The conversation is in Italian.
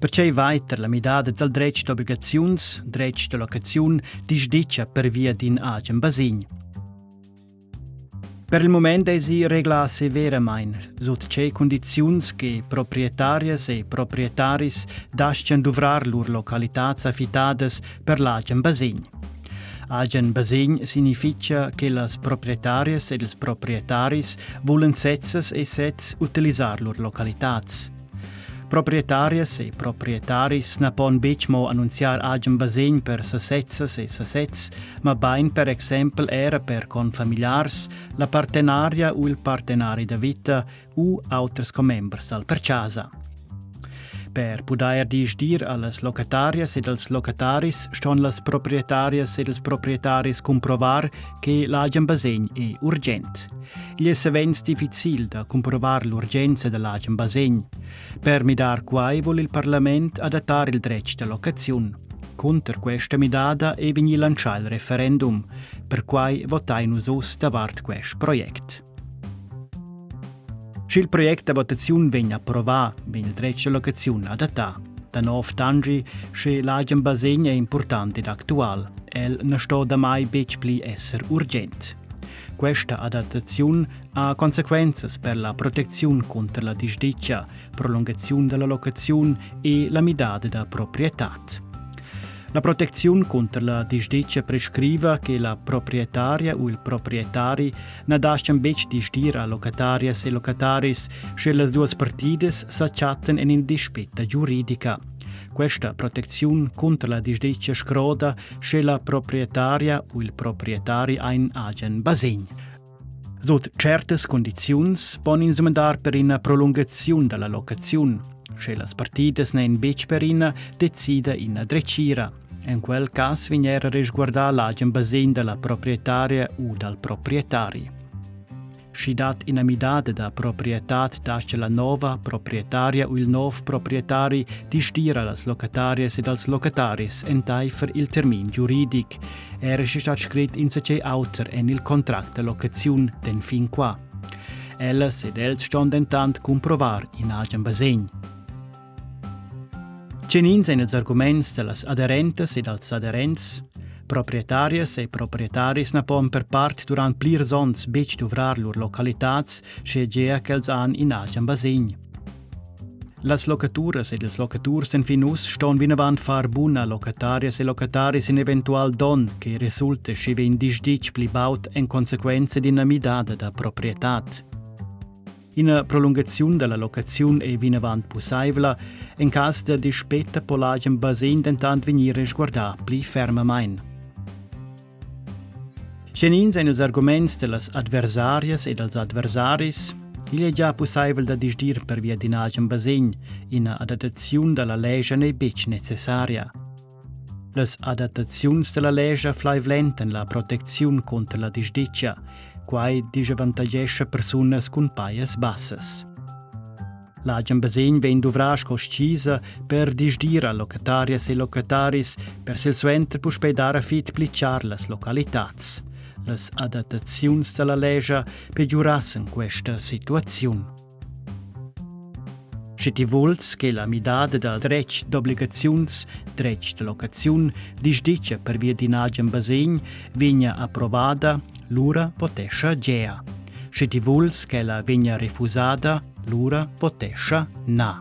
Perché weiter la midada del dretg d'obbligaziuns, dretg de locaziun, disdicia per via din agem basign. Per il moment è si regla severamain, sot c'è condiziuns che proprietarias e proprietaris dascian duvrar lur localitats affitades per l'agem basign. Agem basign significa che las proprietarias e els proprietaris volen setzes e sets utilizzar lur localitats. Proprietarias e proprietaris na pon becmo annunciar agem basign per sesetzes e sesets, ma bain per exempel era per confamiliars, la partenaria o il partenari da vita o auters comembers al per casa. Per poder disdir allas locatarias ed als locataris ston las proprietarias ed als proprietaris comprovar che l'agem basign è urgent. Gli è savens difficil da comprovar l'urgenza dell'agem basign. Per midar quai vol il Parlament adattar il dretg de locaziun. Conter questa midada e vegni lanciar il referendum, per quai votai nus us davart quest project. Se il progetto a votazione viene approvato, viene il dretg de locaziun adattato. Da 9 anni, se l'agem basign è importante ed attuale, el non sto da mai bec pli esser urgent. Questa adattazione ha conseguenze per la protezione contro la disdicia, prolungazione della locazione e la midade da proprietà. La protezione contro la disdicia prescrive che la proprietaria o il proprietari non lasciano bec disdire a locatarias e locataris se le due partite s'acciattano in dispetta giuridica. Questa protezione contro la disdicia scroda se la proprietaria o il proprietari ein agem basign. Sot certes condiziuns pon insumandar per una prolungazione della locazione. Se le partite ne in bec per ina decide in drecira. In quel caso viene risguardare l'agem basign della proprietaria o dal proprietario. Si dat in amidade da proprietà dasce la nova proprietaria o il nov proprietari disdire las locatarias ed als locataris entaifer il termin giuridic. Era stat scrit in sece auter en il contract de locaziun den fin qua. Ellas ed els ston dentant comprovar in agem basign. Cenin sind els arguments de las aderentes ed als aderents. Proprietarias e proprietaris na pon per part durant plir ons bec duvrar lur localitats che gea ch'els han in agem basign. Las locaturas ed els locaturs en finus ston vinavant far buna locatarias e locataris in eventual don che resulta sche ven disdic pli baut en consequenza d'ina midada da proprietat. Ina prolungazione della locazione è vinavant possibile in caso de dispetta polagem basign dentant venire sguardar pli fermamain. Cenin sind els arguments de las adversarias ed els adversaris. Il è già possibile da disdir per via din agem basign, ina adattazione della legge ne bec necessaria. Las adattaziuns della legge flaivlenten la protezione contro la disdicia, quai disavantagesce personas cun paias bassas. L'agem basign ven duvrasch coscisa per disdire a locatarias e locataris per sil suenter puspedar a fit plichar las localitats. Las adattaziuns della legge peggiurassen questa situazione. Se ti vols che la midade del dretg d'obbligaziuns, dretg de locaziun, disdice per via din agem basign, vigna approvada, l'ura potescia gea. Se ti vols che la vigna refusada, l'ura potescia na.